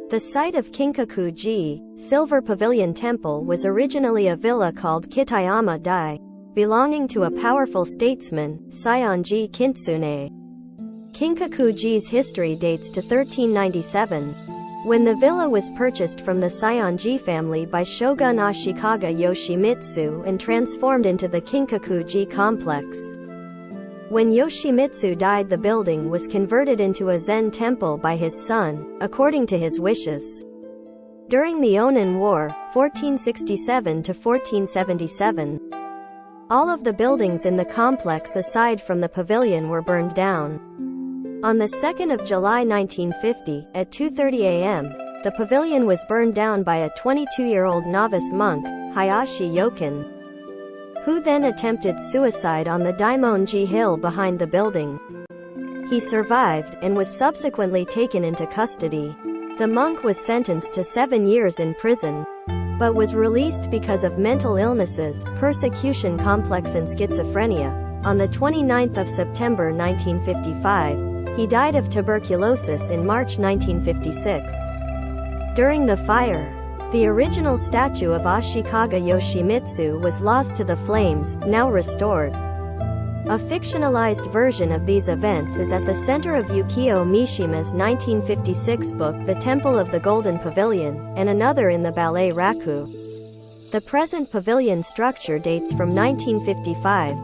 The site of Kinkaku-ji, Silver Pavilion Temple, was originally a villa called Kitayama-dai, belonging to a powerful statesman, Saionji Kintsune. Kinkaku-ji's history dates to 1397, when the villa was purchased from the Saionji family by Shōgun Ashikaga Yoshimitsu and transformed into the Kinkaku-ji complex. When Yoshimitsu died, the building was converted into a Zen temple by his son, according to his wishes. During the Onin War, 1467 to 1477, all of the buildings in the complex aside from the pavilion were burned down. On the 2nd of July 1950, at 2:30 a.m., the pavilion was burned down by a 22-year-old novice monk, Hayashi Yokin, who then attempted suicide on the Daimonji Hill behind the building. He survived, and was subsequently taken into custody. The monk was sentenced to 7 years in prison, but was released because of mental illnesses, persecution complex and schizophrenia. On the 29th of September 1955, he died of tuberculosis in March 1956. During the fire, the original statue of Ashikaga Yoshimitsu was lost to the flames, now restored. A fictionalized version of these events is at the center of Yukio Mishima's 1956 book The Temple of the Golden Pavilion, and another in the ballet Raku. The present pavilion structure dates from 1955,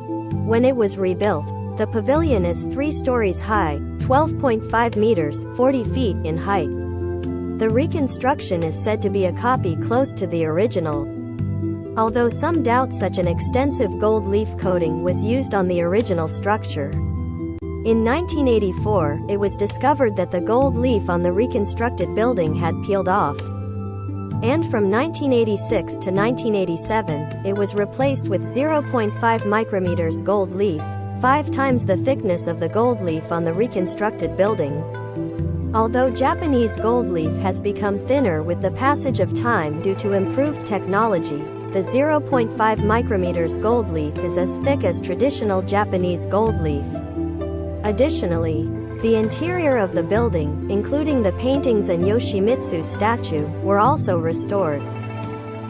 when it was rebuilt. The pavilion is 3 stories high, 12.5 meters, 40 feet in height. The reconstruction is said to be a copy close to the original, although some doubt such an extensive gold leaf coating was used on the original structure. In 1984, it was discovered that the gold leaf on the reconstructed building had peeled off, and from 1986 to 1987, it was replaced with 0.5 micrometers gold leaf, 5 times the thickness of the gold leaf on the reconstructed building. Although Japanese gold leaf has become thinner with the passage of time due to improved technology, the 0.5 micrometers gold leaf is as thick as traditional Japanese gold leaf. Additionally, the interior of the building, including the paintings and Yoshimitsu's statue, were also restored.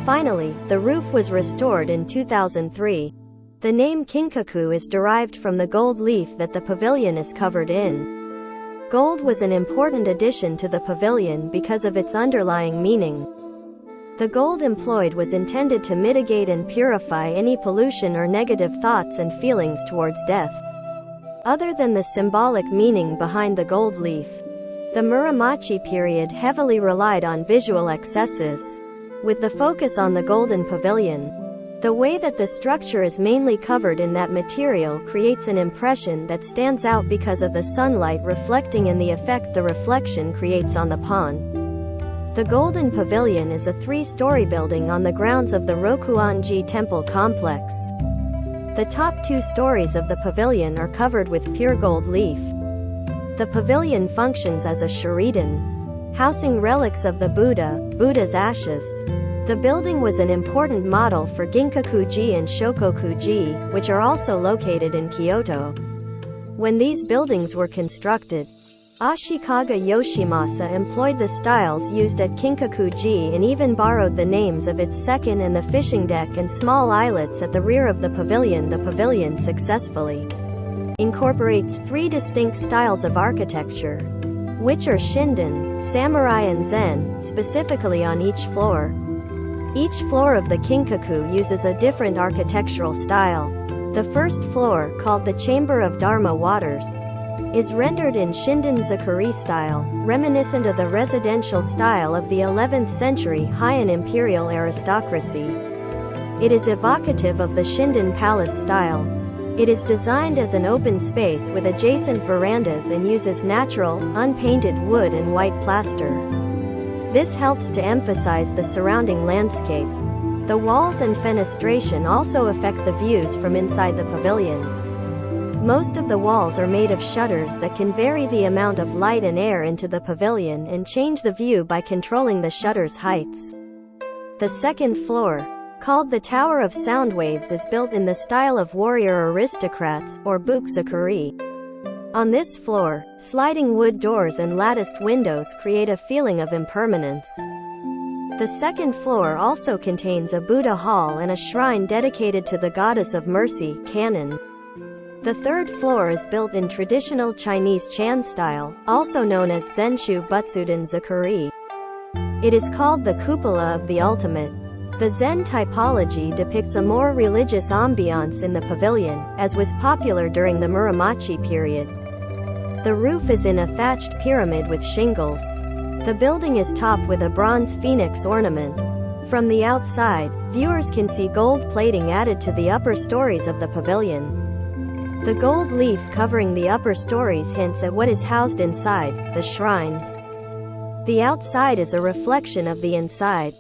Finally, the roof was restored in 2003. The name Kinkaku is derived from the gold leaf that the pavilion is covered in. Gold was an important addition to the pavilion because of its underlying meaning. The gold employed was intended to mitigate and purify any pollution or negative thoughts and feelings towards death. Other than the symbolic meaning behind the gold leaf, the Muromachi period heavily relied on visual excesses. With the focus on the golden pavilion, the way that the structure is mainly covered in that material creates an impression that stands out because of the sunlight reflecting and the effect the reflection creates on the pond. The Golden Pavilion is a 3-story building on the grounds of the Rokuan-ji Temple complex. The top 2 stories of the pavilion are covered with pure gold leaf. The pavilion functions as a shuridan, housing relics of the Buddha's ashes. The building was an important model for Ginkaku-ji and Shokoku-ji, which are also located in Kyoto. When these buildings were constructed, Ashikaga Yoshimitsu employed the styles used at Kinkaku-ji and even borrowed the names of its second and the fishing deck and small islets at the rear of the pavilion. The pavilion successfully incorporates 3 distinct styles of architecture, which are Shinden, Samurai and Zen, specifically on each floor. Each floor of the Kinkaku uses a different architectural style. The first floor, called the Chamber of Dharma Waters, is rendered in Shinden Zakuri style, reminiscent of the residential style of the 11th century Heian imperial aristocracy. It is evocative of the Shinden palace style. It is designed as an open space with adjacent verandas and uses natural, unpainted wood and white plaster. This helps to emphasize the surrounding landscape. The walls and fenestration also affect the views from inside the pavilion. Most of the walls are made of shutters that can vary the amount of light and air into the pavilion and change the view by controlling the shutters' heights. The second floor, called the Tower of Sound Waves, is built in the style of warrior aristocrats, or Bukzakuri. On this floor, sliding wood doors and latticed windows create a feeling of impermanence. The second floor also contains a Buddha hall and a shrine dedicated to the goddess of mercy, Kannon. The third floor is built in traditional Chinese Chan style, also known as Zenshu Butsuden Zakuri. It is called the cupola of the ultimate. The Zen typology depicts a more religious ambiance in the pavilion, as was popular during the Muromachi period. The roof is in a thatched pyramid with shingles. The building is topped with a bronze phoenix ornament. From the outside, viewers can see gold plating added to the upper stories of the pavilion. The gold leaf covering the upper stories hints at what is housed inside, the shrines. The outside is a reflection of the inside.